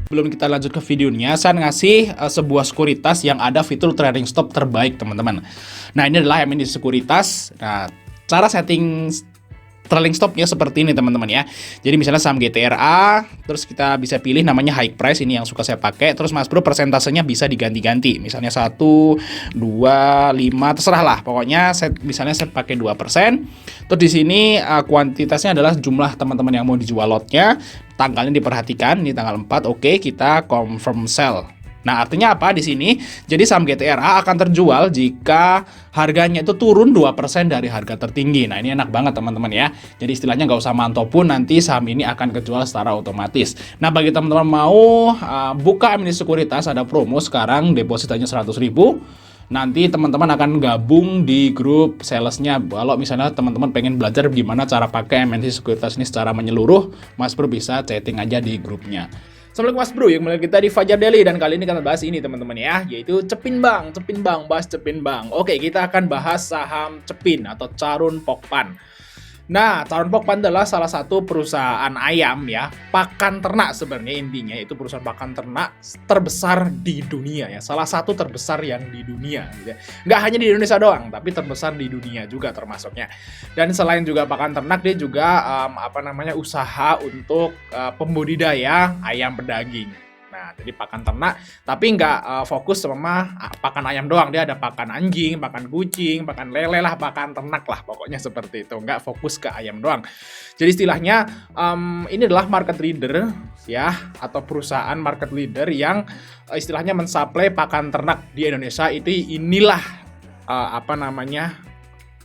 Sebelum kita lanjut ke videonya, saya ngasih sebuah sekuritas yang ada fitur trailing stop terbaik, teman-teman. Nah, ini adalah MNC Sekuritas. Nah, cara setting trailing stopnya seperti ini, teman-teman ya. Jadi misalnya saham GTRA, terus kita bisa pilih namanya high price, ini yang suka saya pakai. Terus Mas Bro persentasenya bisa diganti-ganti. Misalnya 1, 2, 5, terserah lah. Pokoknya misalnya saya pakai 2%. Terus di sini kuantitasnya adalah jumlah teman-teman yang mau dijual lotnya. Tanggalnya diperhatikan, ini tanggal 4. Oke, kita confirm sell. Nah, artinya apa di sini? Jadi saham GTRA akan terjual jika harganya itu turun 2% dari harga tertinggi. Nah, ini enak banget teman-teman ya. Jadi istilahnya nggak usah mantau pun, nanti saham ini akan kejual secara otomatis. Nah, bagi teman-teman mau buka MNC Sekuritas, ada promo sekarang, deposit hanya 100.000. Nanti teman-teman akan gabung di grup salesnya. Kalau misalnya teman-teman pengen belajar gimana cara pakai MNC Sekuritas ini secara menyeluruh, Mas Bro bisa chatting aja di grupnya. Assalamualaikum Mas Bro, yang mulai kita di Fajar Daily, dan kali ini kita bahas ini teman-teman ya, yaitu Cepin Bang, bahas Cepin Bang. Oke, kita akan bahas saham Cepin atau Carun Pokpan. Nah, Carun Pokpan adalah salah satu perusahaan ayam ya, pakan ternak sebenarnya intinya, itu perusahaan pakan ternak terbesar di dunia ya, salah satu terbesar yang di dunia gitu ya. Nggak hanya di Indonesia doang, tapi terbesar di dunia juga termasuknya. Dan selain juga pakan ternak, dia juga usaha untuk pembudidaya ayam pedaging. Nah, jadi pakan ternak, tapi nggak fokus sama pakan ayam doang. Dia ada pakan anjing, pakan kucing, pakan lele lah, pakan ternak lah. Pokoknya seperti itu, nggak fokus ke ayam doang. Jadi istilahnya ini adalah market leader ya, atau perusahaan market leader yang istilahnya mensuplai pakan ternak di Indonesia. Inilah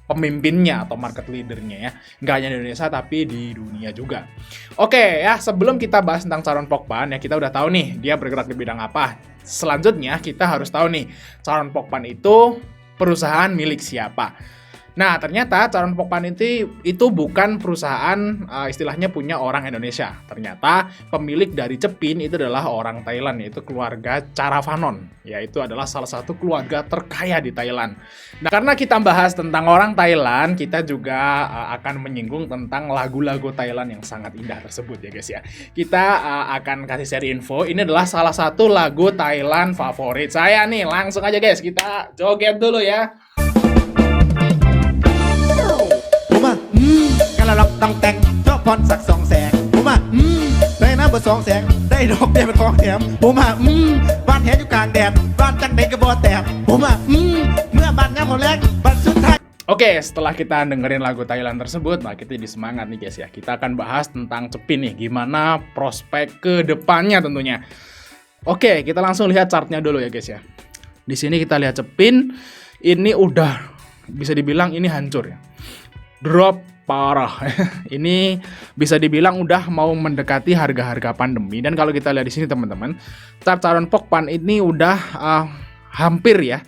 pemimpinnya atau market leadernya ya, nggak hanya di Indonesia tapi di dunia juga. Oke ya, sebelum kita bahas tentang Carun Pokpan ya, kita udah tahu nih dia bergerak di bidang apa. Selanjutnya kita harus tahu nih, Carun Pokpan itu perusahaan milik siapa. Nah, ternyata Carun Pokpan itu bukan perusahaan istilahnya punya orang Indonesia. Ternyata pemilik dari Cepin itu adalah orang Thailand, yaitu keluarga Charavanon. Yaitu adalah salah satu keluarga terkaya di Thailand. Nah, karena kita bahas tentang orang Thailand, kita juga akan menyinggung tentang lagu-lagu Thailand yang sangat indah tersebut ya guys ya. Kita akan kasih share info. Ini adalah salah satu lagu Thailand favorit saya nih. Langsung aja guys, kita joget dulu ya. Kalauล็อกต้องแต่งชอบพรสัก200,000ผมได้น้ำเบอร์200,000ได้ดอกเบี้ยเป็นของแถมผมบ้านแหอยู่กลางแดดบ้านจังใดก็บ่แตกผมเมื่อบ้านยามฝนแลงบ้านสุดท้าย. Oke, setelah kita dengerin lagu Thailand tersebut, nah kita jadi semangat nih guys ya. Kita akan bahas tentang Cepin nih, gimana prospek ke depannya tentunya. Oke, kita langsung lihat chartnya dulu ya guys ya. Di sini kita lihat Cepin, ini udah bisa dibilang ini hancur ya. Drop parah. Ini bisa dibilang udah mau mendekati harga-harga pandemi. Dan kalau kita lihat di sini teman-teman, chart Carun Pokpan ini udah hampir ya,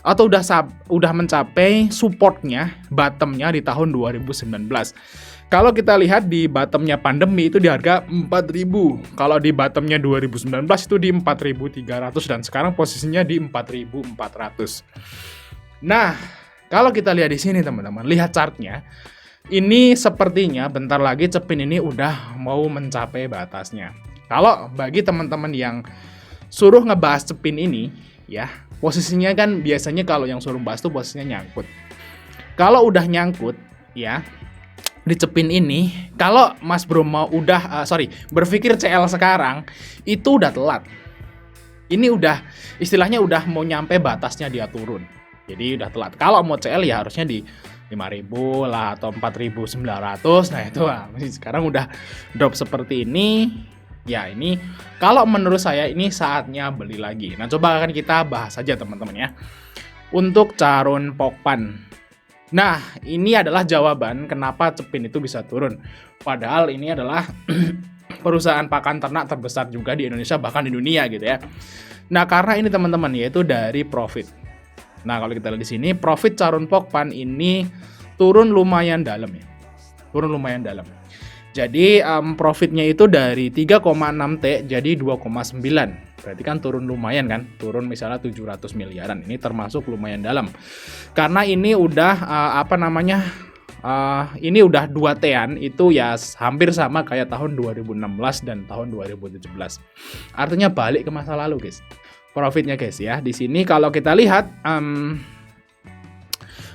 atau udah mencapai supportnya, bottomnya di tahun 2019. Kalau kita lihat di bottomnya pandemi itu di harga 4.000. Kalau di bottomnya 2019 itu di 4.300 dan sekarang posisinya di 4.400. Nah, kalau kita lihat di sini teman-teman, lihat chartnya, ini sepertinya bentar lagi Cepin ini udah mau mencapai batasnya. Kalau bagi teman-teman yang suruh ngebahas Cepin ini, ya posisinya kan biasanya kalau yang suruh bahas tuh posisinya nyangkut. Kalau udah nyangkut, ya di Cepin ini, kalau Mas Bro mau berpikir CL sekarang, itu udah telat. Ini udah istilahnya udah mau nyampe batasnya dia turun. Jadi udah telat. Kalau mau CL ya harusnya di 5.000 lah atau 4.900. Nah itu sekarang udah drop seperti ini. Ya ini kalau menurut saya ini saatnya beli lagi. Nah coba akan kita bahas saja teman-teman ya. Untuk Carun Pokpan. Nah ini adalah jawaban kenapa Cepin itu bisa turun. Padahal ini adalah perusahaan pakan ternak terbesar juga di Indonesia, bahkan di dunia gitu ya. Nah karena ini teman-teman yaitu dari profit. Nah, kalau kita lihat di sini, profit Carun Pokpan ini turun lumayan dalam ya. Turun lumayan dalam. Jadi, profitnya itu dari 3,6 T jadi 2,9. Berarti kan turun lumayan kan? Turun misalnya 700 miliaran. Ini termasuk lumayan dalam. Karena ini udah ini udah 2T-an, itu ya hampir sama kayak tahun 2016 dan tahun 2017. Artinya balik ke masa lalu guys. Profitnya guys ya. Di sini kalau kita lihat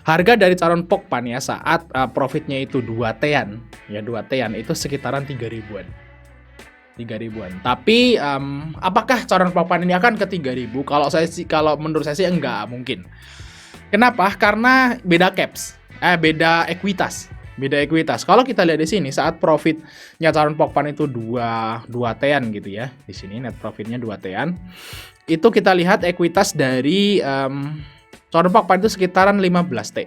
harga dari Charon Pokpan ya saat profitnya itu 2T-an, ya 2T-an itu sekitaran 3.000-an. 3.000-an. Tapi apakah Charon Pokpan ini akan ke 3.000? Kalau menurut saya sih enggak mungkin. Kenapa? Karena beda caps. Beda ekuitas. Beda ekuitas. Kalau kita lihat di sini saat profitnya Charon Pokpan itu 2T-an gitu ya. Di sini net profitnya 2T-an. Itu kita lihat ekuitas dari Charon Pokpan itu sekitaran 15T.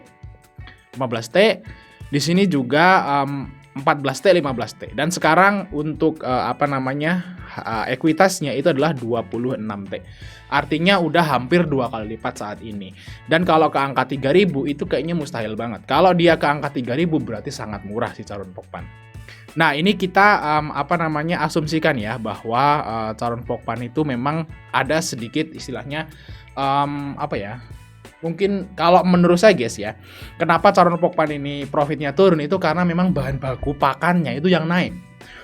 15T. Di sini juga 14T, 15T. Dan sekarang untuk ekuitasnya itu adalah 26T. Artinya udah hampir 2 kali lipat saat ini. Dan kalau ke angka 3.000 itu kayaknya mustahil banget. Kalau dia ke angka 3.000 berarti sangat murah si Charon Pokpan. Nah, ini kita asumsikan ya bahwa Charon Pokpan itu memang ada sedikit istilahnya mungkin kalau menurut saya guys ya, kenapa Charon Pokpan ini profitnya turun itu karena memang bahan baku pakannya itu yang naik,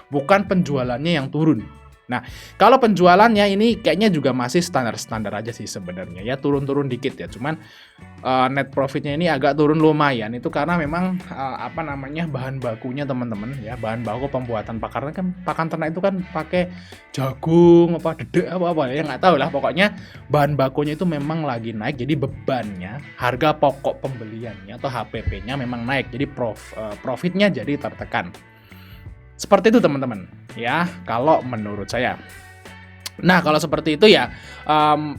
bukan penjualannya yang turun. Nah, kalau penjualannya ini kayaknya juga masih standar-standar aja sih sebenarnya ya, turun-turun dikit ya. Cuman net profitnya ini agak turun lumayan itu karena memang bahan bakunya teman-teman ya, bahan baku pembuatan pakan kan, pakan ternak itu kan pakai jagung dedek ya nggak tahu lah, pokoknya bahan bakunya itu memang lagi naik, jadi bebannya harga pokok pembeliannya atau HPP-nya memang naik, jadi profitnya jadi tertekan. Seperti itu teman-teman ya, kalau menurut saya. Nah, kalau seperti itu ya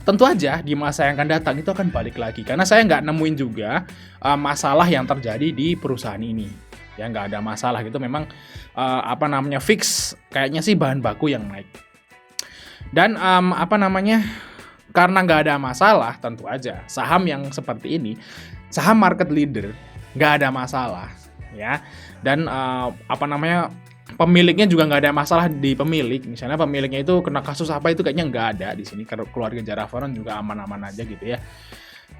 tentu aja di masa yang akan datang itu akan balik lagi, karena saya nggak nemuin juga masalah yang terjadi di perusahaan ini ya, nggak ada masalah gitu, memang fix kayaknya sih bahan baku yang naik. Dan karena nggak ada masalah, tentu aja saham yang seperti ini, saham market leader, nggak ada masalah ya. Dan pemiliknya juga nggak ada masalah di pemilik. Misalnya pemiliknya itu kena kasus apa itu kayaknya nggak ada di sini. Keluarga Jaravaron juga aman-aman aja gitu ya.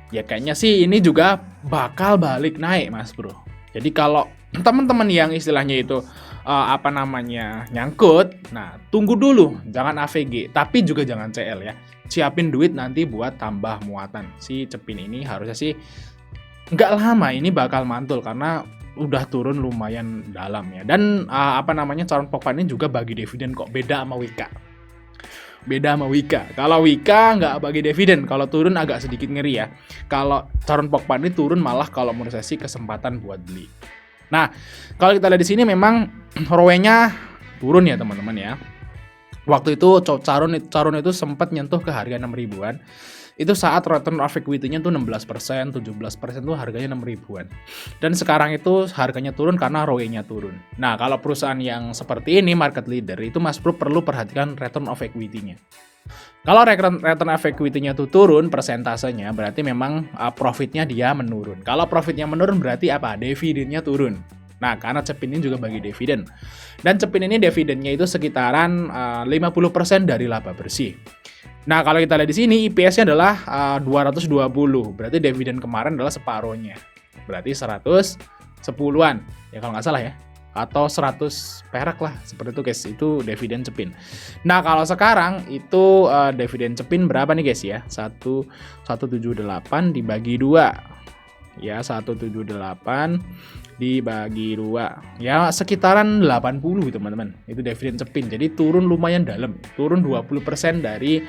Ya kayaknya sih ini juga bakal balik naik mas bro. Jadi kalau teman-teman yang istilahnya itu nyangkut, nah tunggu dulu, jangan AVG, tapi juga jangan CL ya. Siapin duit nanti buat tambah muatan. Si Cepin ini harusnya sih nggak lama ini bakal mantul karena udah turun lumayan dalam ya. Dan Charon Pokpan ini juga bagi dividen kok, beda sama Wika. Kalau Wika nggak bagi dividen, kalau turun agak sedikit ngeri ya. Kalau Charon Pokpan ini turun malah kalau menurut saya sih kesempatan buat beli. Nah, kalau kita lihat di sini memang ROE-nya turun ya teman-teman ya. Waktu itu Charon itu sempat nyentuh ke harga 6.000-an. Itu saat return of equity-nya tuh 16%, 17% tuh harganya 6.000-an. Dan sekarang itu harganya turun karena ROE-nya turun. Nah, kalau perusahaan yang seperti ini market leader itu Mas Bro perlu perhatikan return of equity-nya. Kalau return of equity-nya tuh turun persentasenya, berarti memang profitnya dia menurun. Kalau profitnya menurun berarti apa? Dividennya turun. Nah, karena Cepin ini juga bagi dividen. Dan Cepin ini dividennya itu sekitaran 50% dari laba bersih. Nah, kalau kita lihat di sini IPS-nya adalah 220. Berarti dividen kemarin adalah separohnya. Berarti 110-an. Ya kalau nggak salah ya. Atau 100 perak lah. Seperti itu guys. Itu dividen Cepin. Nah, kalau sekarang itu dividen Cepin berapa nih guys ya? 178 dibagi 2. Ya, 178 dibagi 2. Ya, sekitaran 80 teman-teman. Itu dividen Cepin. Jadi turun lumayan dalam. Turun 20% dari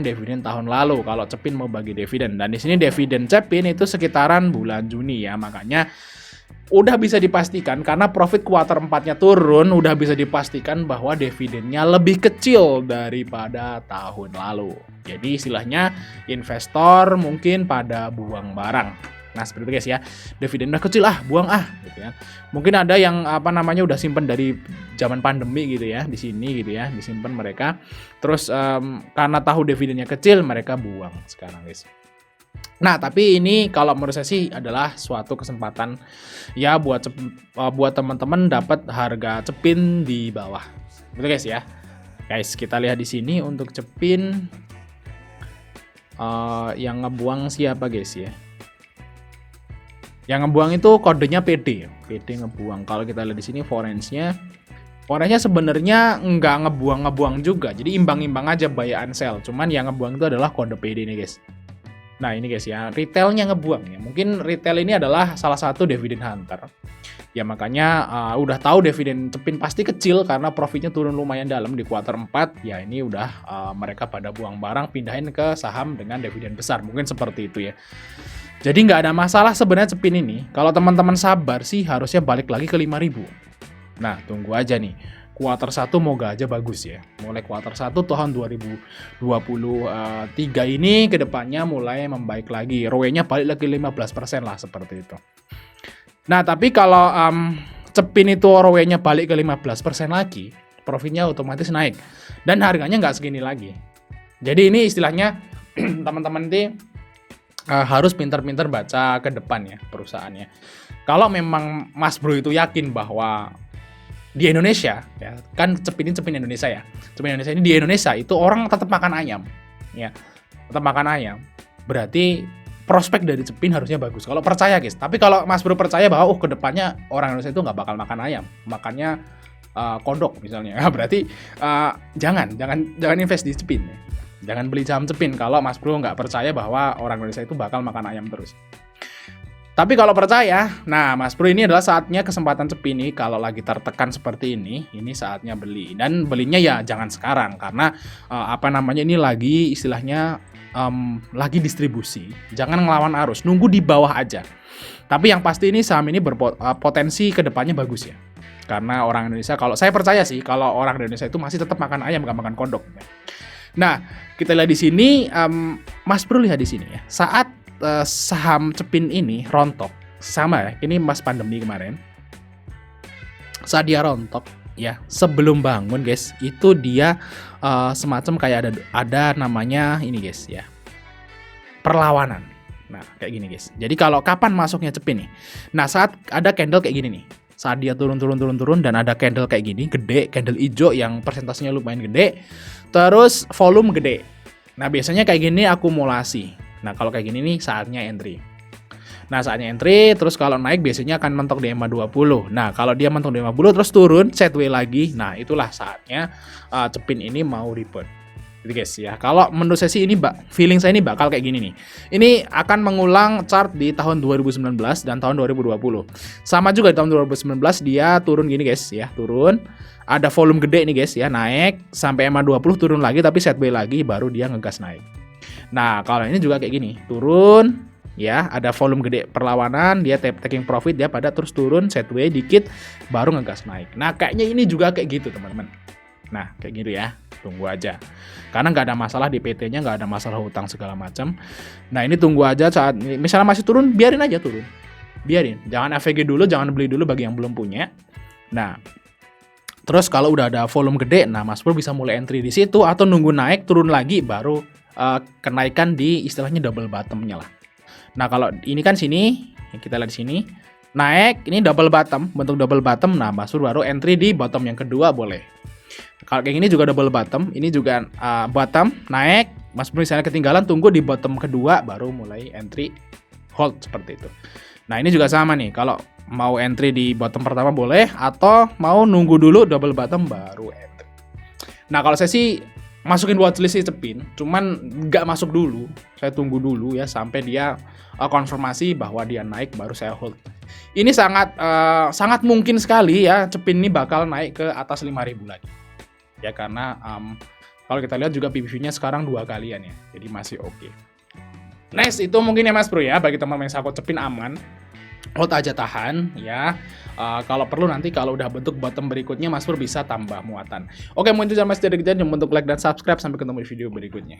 dividen tahun lalu kalau Cepin mau bagi dividen. Dan di sini dividen Cepin itu sekitaran bulan Juni ya. Makanya udah bisa dipastikan karena profit kuartal 4-nya turun, udah bisa dipastikan bahwa dividennya lebih kecil daripada tahun lalu. Jadi istilahnya investor mungkin pada buang barang. Nah, seperti itu guys ya. Dividen udah kecil buang gitu ya. Mungkin ada yang udah simpen dari zaman pandemi gitu ya, di sini gitu ya, disimpan mereka. Terus karena tahu dividennya kecil, mereka buang sekarang guys. Nah, tapi ini kalau menurut saya sih adalah suatu kesempatan ya buat teman-teman dapat harga Cepin di bawah. Gitu guys ya. Guys, kita lihat di sini untuk Cepin yang ngebuang siapa guys ya? Yang ngebuang itu kodenya PD, PD ngebuang. Kalau kita lihat di sini forensinya sebenarnya nggak ngebuang juga. Jadi imbang-imbang aja buy and sell. Cuman yang ngebuang itu adalah kode PD nih guys. Nah ini guys ya, retailnya ngebuang ya. Mungkin retail ini adalah salah satu dividend hunter. Ya makanya udah tahu dividen Cepin pasti kecil karena profitnya turun lumayan dalam di kuartal 4. Ya ini udah mereka pada buang barang pindahin ke saham dengan dividen besar. Mungkin seperti itu ya. Jadi nggak ada masalah sebenarnya Cepin ini. Kalau teman-teman sabar sih harusnya balik lagi ke 5.000. Nah tunggu aja nih. Kuartal 1 moga aja bagus ya. Mulai kuartal 1 tahun 2023 ini ke depannya mulai membaik lagi. ROE-nya balik lagi 15% lah seperti itu. Nah, tapi kalau Cepin itu ROE-nya balik ke 15% lagi, profitnya otomatis naik. Dan harganya nggak segini lagi. Jadi ini istilahnya teman-teman ini harus pintar-pintar baca ke depan ya perusahaannya. Kalau memang Mas Bro itu yakin bahwa di Indonesia ya, kan Cepin Indonesia ya. Cepin Indonesia ini di Indonesia itu orang tetap makan ayam. Ya. Tetap makan ayam. Berarti prospek dari Cepin harusnya bagus. Kalau percaya guys. Tapi kalau Mas Bro percaya bahwa ke depannya orang Indonesia itu nggak bakal makan ayam, makannya kodok misalnya. Berarti jangan invest di Cepin. Ya. Jangan beli saham Cepin kalau Mas Bro nggak percaya bahwa orang Indonesia itu bakal makan ayam terus. Tapi kalau percaya, nah Mas Bro ini adalah saatnya kesempatan Cepin ini kalau lagi tertekan seperti ini saatnya beli. Dan belinya ya jangan sekarang karena ini lagi istilahnya lagi distribusi. Jangan ngelawan arus, nunggu di bawah aja. Tapi yang pasti ini saham ini berpotensi kedepannya bagus ya. Karena orang Indonesia, kalau saya percaya sih kalau orang Indonesia itu masih tetap makan ayam, gak makan kodok. Nah, kita lihat di sini, Mas Bro lihat di sini ya. Saat saham Cepin ini rontok, sama ya, ini pas pandemi kemarin. Saat dia rontok, ya sebelum bangun guys, itu dia semacam kayak ada namanya ini guys ya, perlawanan. Nah kayak gini guys. Jadi kalau kapan masuknya Cepin nih? Nah saat ada candle kayak gini nih. Saat dia turun dan ada candle kayak gini, gede, candle hijau yang persentasenya lumayan gede, terus volume gede. Nah biasanya kayak gini akumulasi. Nah kalau kayak gini nih saatnya entry. Nah saatnya entry, terus kalau naik biasanya akan mentok di EMA 20. Nah kalau dia mentok di EMA 20 terus turun, sideways lagi. Nah itulah saatnya Cepin ini mau rebound. Jadi guys ya, kalau menurut saya sih ini feeling saya ini bakal kayak gini nih. Ini akan mengulang chart di tahun 2019 dan tahun 2020. Sama juga di tahun 2019 dia turun gini guys ya, turun. Ada volume gede nih guys ya, naik sampai EMA 20 turun lagi tapi sideways lagi baru dia ngegas naik. Nah kalau ini juga kayak gini, turun ya, ada volume gede perlawanan, dia taking profit, dia pada terus turun sideways dikit baru ngegas naik. Nah kayaknya ini juga kayak gitu teman-teman. Nah kayak gitu ya, tunggu aja karena nggak ada masalah di PT-nya, nggak ada masalah hutang segala macam. Nah ini tunggu aja saat misalnya masih turun, biarin aja turun, biarin, jangan AVG dulu, jangan beli dulu bagi yang belum punya. Nah terus kalau udah ada volume gede, nah Mas Bro bisa mulai entry di situ atau nunggu naik turun lagi baru kenaikan di istilahnya double bottom-nya lah. Nah kalau ini kan sini, kita lihat di sini naik, ini double bottom, bentuk double bottom. Nah Mas Bro baru entry di bottom yang kedua boleh. Kalau kayak gini juga double bottom, ini juga bottom naik, Mas Bro misalnya ketinggalan, tunggu di bottom kedua baru mulai entry hold seperti itu. Nah ini juga sama nih, kalau mau entry di bottom pertama boleh atau mau nunggu dulu double bottom baru entry. Nah kalau saya sih masukin watchlist Cepin, cuman nggak masuk dulu, saya tunggu dulu ya sampai dia konfirmasi bahwa dia naik baru saya hold. Ini sangat mungkin sekali ya Cepin ini bakal naik ke atas 5.000 lagi. Ya karena kalau kita lihat juga PBV-nya sekarang 2 kalian ya, jadi masih oke. Next itu mungkin ya Mas Bro ya, bagi teman-teman yang sakot Cepin aman, hold aja tahan ya. Kalau perlu nanti kalau udah bentuk bottom berikutnya Mas Bro bisa tambah muatan. Oke, mungkin itu jangan Mas, jangan bentuk like dan subscribe, sampai ketemu di video berikutnya.